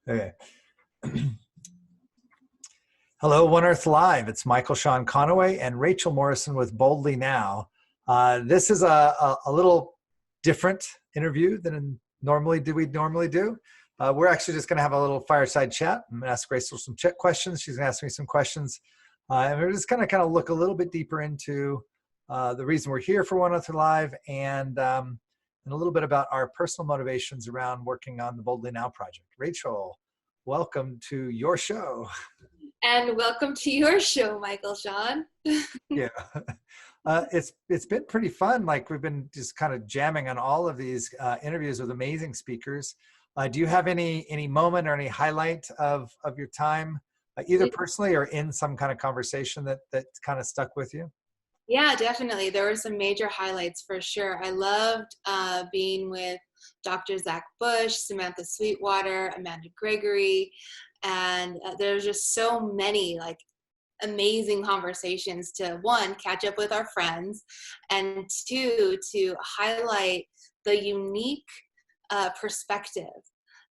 Okay. Hello, One Earth Live. It's Michael Shaun Conaway and Rachel Morrison with Boldly Now. This is a little different interview than we normally do. We're actually just going to have a little fireside chat. I'm going to ask Rachel some questions. She's going to ask me some questions. And we're just going to kind of look a little bit deeper into the reason we're here for One Earth Live and a little bit about our personal motivations around working on the Boldly Now project. Rachel, welcome to your show. And welcome to your show, Michael Shaun. Yeah, it's been pretty fun. Like we've been just kind of jamming on all of these interviews with amazing speakers. Do you have any moment or any highlight of your time, either personally or in some kind of conversation that kind of stuck with you? Yeah, definitely. There were some major highlights for sure. I loved being with Dr. Zach Bush, Samantha Sweetwater, Amanda Gregory, and there's just so many amazing conversations to, one, catch up with our friends, and two, to highlight the unique perspective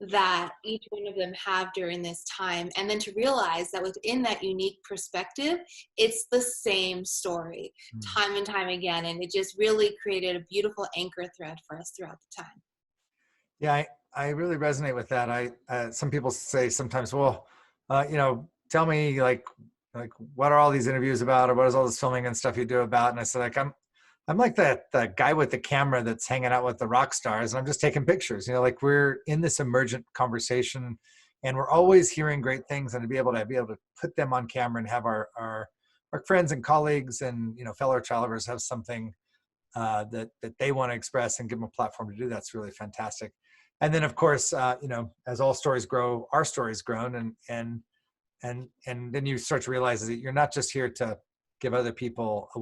that each one of them have during this time, and then to realize that within that unique perspective, it's the same story time and time again, and it just really created a beautiful anchor thread for us throughout the time. Yeah, I really resonate with that. Some people say sometimes, well, tell me like what are all these interviews about, or what is all this filming and stuff you do about? And I said, I'm like that guy with the camera that's hanging out with the rock stars, and I'm just taking pictures. Like we're in this emergent conversation, and we're always hearing great things, and to be able to put them on camera and have our friends and colleagues and fellow travelers have something that they want to express and give them a platform to do, that's really fantastic. And then of course, as all stories grow, our story's grown, and then you start to realize that you're not just here to give other people a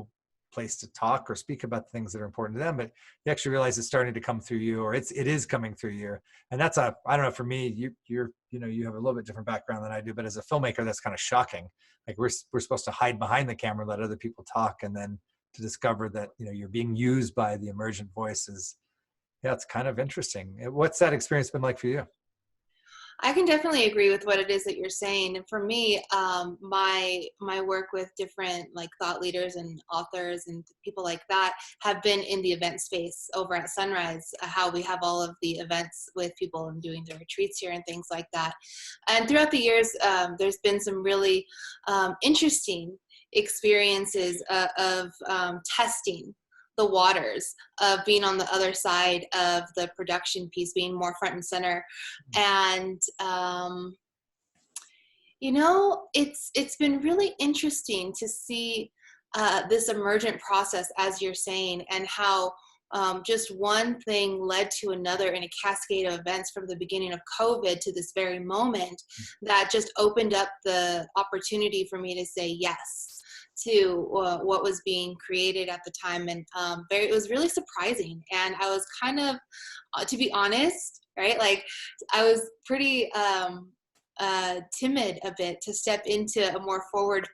place to talk or speak about the things that are important to them, but you actually realize it's starting to come through you, or it is coming through you. And that's I don't know, for me, you have a little bit different background than I do, but as a filmmaker, that's kind of shocking. Like we're supposed to hide behind the camera, let other people talk, and then to discover that you're being used by the Emergent Voices. Yeah, it's kind of interesting. What's that experience been like for you? I can definitely agree with what it is that you're saying. And for me, my work with different thought leaders and authors and people like that have been in the event space over at Sunrise, how we have all of the events with people and doing their retreats here and things like that. And throughout the years, there's been some really interesting experiences of testing the waters of being on the other side of the production piece, being more front and center. And it's been really interesting to see this emergent process, as you're saying, and how just one thing led to another in a cascade of events from the beginning of COVID to this very moment that just opened up the opportunity for me to say yes to what was being created at the time. And it was really surprising. And I was kind of, to be honest, right? I was pretty timid a bit to step into a more forward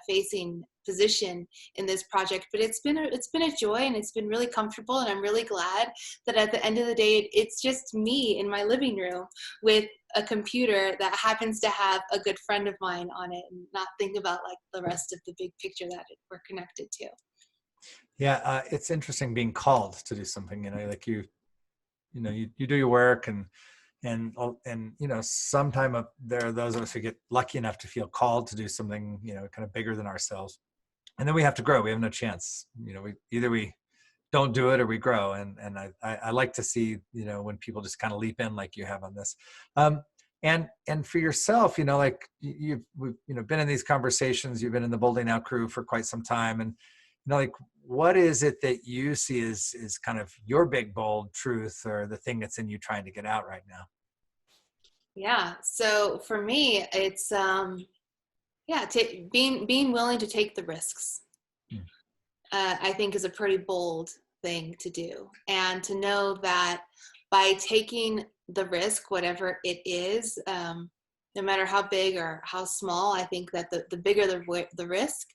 facing position in this project, but it's been a joy, and it's been really comfortable, and I'm really glad that at the end of the day it's just me in my living room with a computer that happens to have a good friend of mine on it, and not think about the rest of the big picture that we're connected to. Yeah, it's interesting being called to do something. You do your work, and sometime there are those of us who get lucky enough to feel called to do something kind of bigger than ourselves, and then we have to grow. We have no chance. We don't do it or we grow. And I like to see when people just kind of leap in like you have on this. And for yourself, you've been in these conversations. You've been in the Boldly Now crew for quite some time, and what is it that you see is kind of your big bold truth, or the thing that's in you trying to get out right now? Yeah. So for me, it's being willing to take the risks. I think is a pretty bold thing to do, and to know that by taking the risk, whatever it is, no matter how big or how small, I think that the bigger the risk,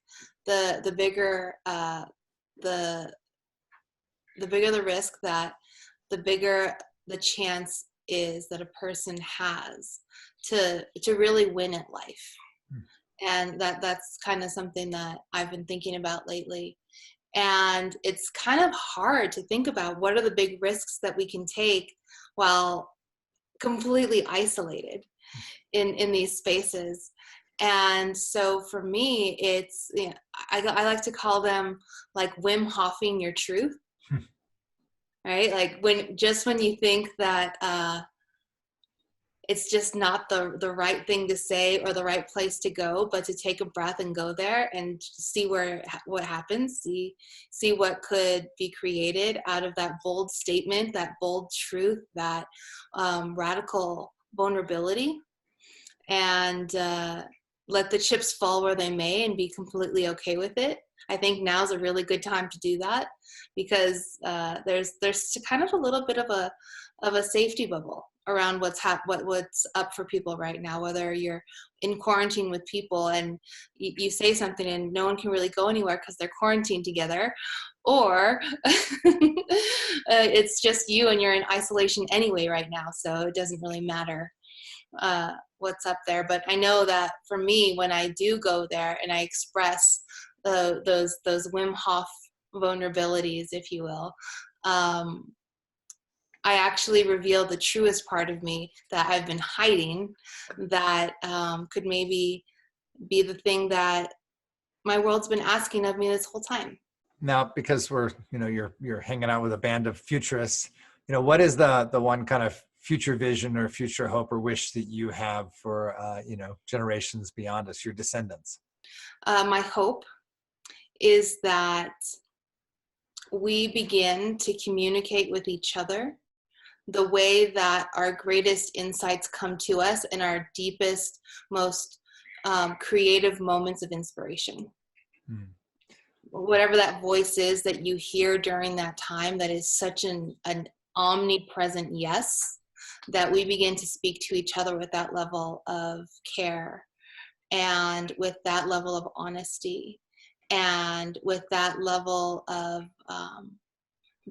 the bigger the bigger the risk, that the bigger the chance is that a person has to really win at life. Hmm. And that's kind of something that I've been thinking about lately. And it's kind of hard to think about what are the big risks that we can take while completely isolated in these spaces. And so for me, it's, you know, I like to call them like Wim Hofing your truth, right? Like when you think that it's just not the right thing to say or the right place to go, but to take a breath and go there and see what happens, see what could be created out of that bold statement, that bold truth, that radical vulnerability, and let the chips fall where they may and be completely okay with it. I think now's a really good time to do that, because there's kind of a little bit of a safety bubble around what's up for people right now, whether you're in quarantine with people and you say something and no one can really go anywhere because they're quarantined together, or it's just you and you're in isolation anyway right now, so it doesn't really matter what's up there. But I know that for me, when I do go there and I express those Wim Hof vulnerabilities, if you will, I actually reveal the truest part of me that I've been hiding, that could maybe be the thing that my world's been asking of me this whole time. Now, because you're hanging out with a band of futurists, what is the one kind of future vision or future hope or wish that you have for, generations beyond us, your descendants? My hope is that we begin to communicate with each other the way that our greatest insights come to us in our deepest, most creative moments of inspiration. Hmm. Whatever that voice is that you hear during that time, that is such an omnipresent yes, that we begin to speak to each other with that level of care and with that level of honesty and with that level of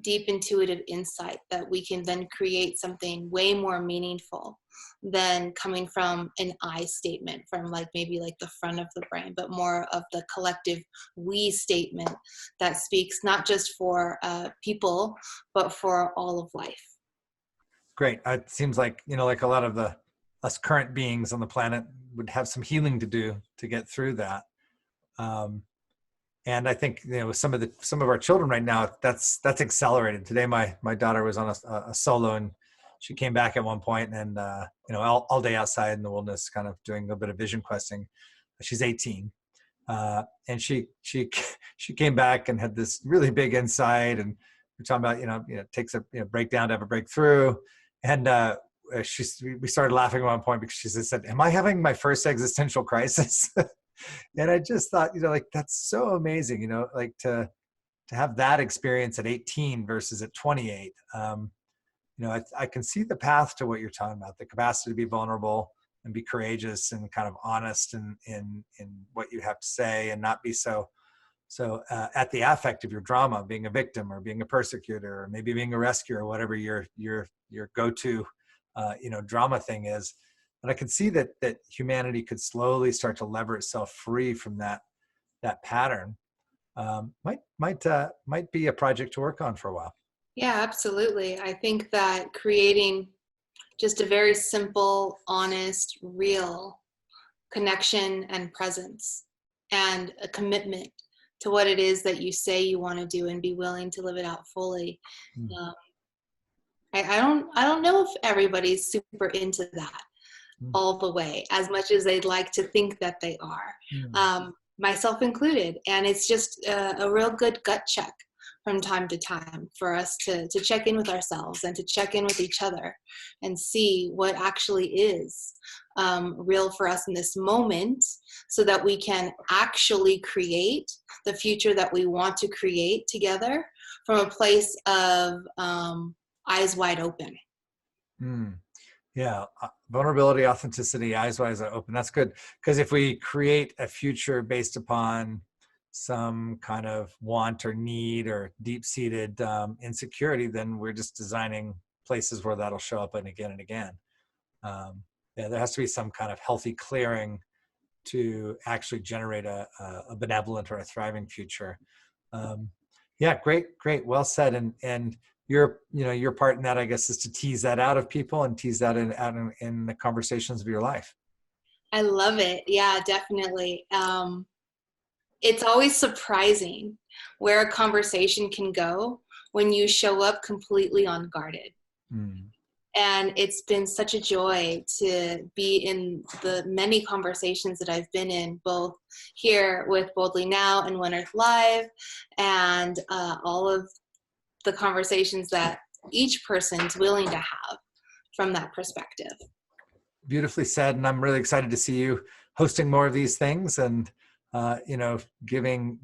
deep intuitive insight, that we can then create something way more meaningful than coming from an I statement from maybe the front of the brain, but more of the collective we statement that speaks not just for people, but for all of life. Great. It seems like, like a lot of us current beings on the planet would have some healing to do to get through that. And I think, with some of our children right now, that's accelerated. Today, my daughter was on a solo, and she came back at one point, and all day outside in the wilderness, kind of doing a little bit of vision questing. She's 18, and she came back and had this really big insight. And we're talking about it takes a breakdown to have a breakthrough. And we started laughing at one point because she said, "Am I having my first existential crisis?" And I just thought, that's so amazing, to have that experience at 18 versus at 28. I can see the path to what you're talking about, the capacity to be vulnerable and be courageous and kind of honest in what you have to say, and not be so at the affect of your drama, being a victim or being a persecutor or maybe being a rescuer, or whatever your go-to, drama thing is. But I could see that humanity could slowly start to lever itself free from that pattern. Might be a project to work on for a while. Yeah, absolutely. I think that creating just a very simple, honest, real connection and presence and a commitment to what it is that you say you want to do and be willing to live it out fully. I don't know if everybody's super into that all the way, as much as they'd like to think that they are, myself included. And it's just a real good gut check from time to time for us to check in with ourselves and to check in with each other and see what actually is real for us in this moment, so that we can actually create the future that we want to create together from a place of eyes wide open. Yeah, vulnerability, authenticity, eyes wide open. That's good, because if we create a future based upon some kind of want or need or deep-seated insecurity, then we're just designing places where that'll show up and again and again. Yeah, there has to be some kind of healthy clearing to actually generate a benevolent or a thriving future. Um, yeah, great, well said. And your part in that, I guess, is to tease that out of people and tease that in the conversations of your life. I love it. Yeah, definitely. It's always surprising where a conversation can go when you show up completely unguarded. Mm. And it's been such a joy to be in the many conversations that I've been in, both here with Boldly Now and One Earth Live, and all of the conversations that each person's willing to have from that perspective. Beautifully said. And I'm really excited to see you hosting more of these things and, giving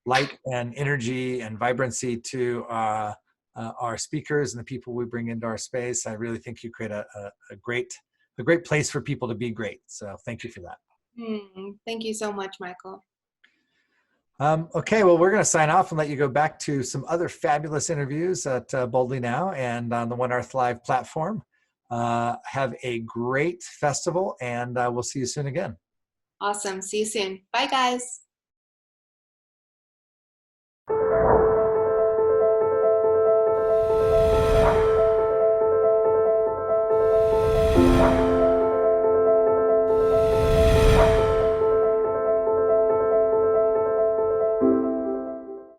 light and energy and vibrancy to our speakers and the people we bring into our space. I really think you create a great place for people to be great. So thank you for that. Thank you so much, Michael. Okay, well, we're going to sign off and let you go back to some other fabulous interviews at Boldly Now and on the One Earth Live platform. Have a great festival, and we'll see you soon again. Awesome. See you soon. Bye, guys.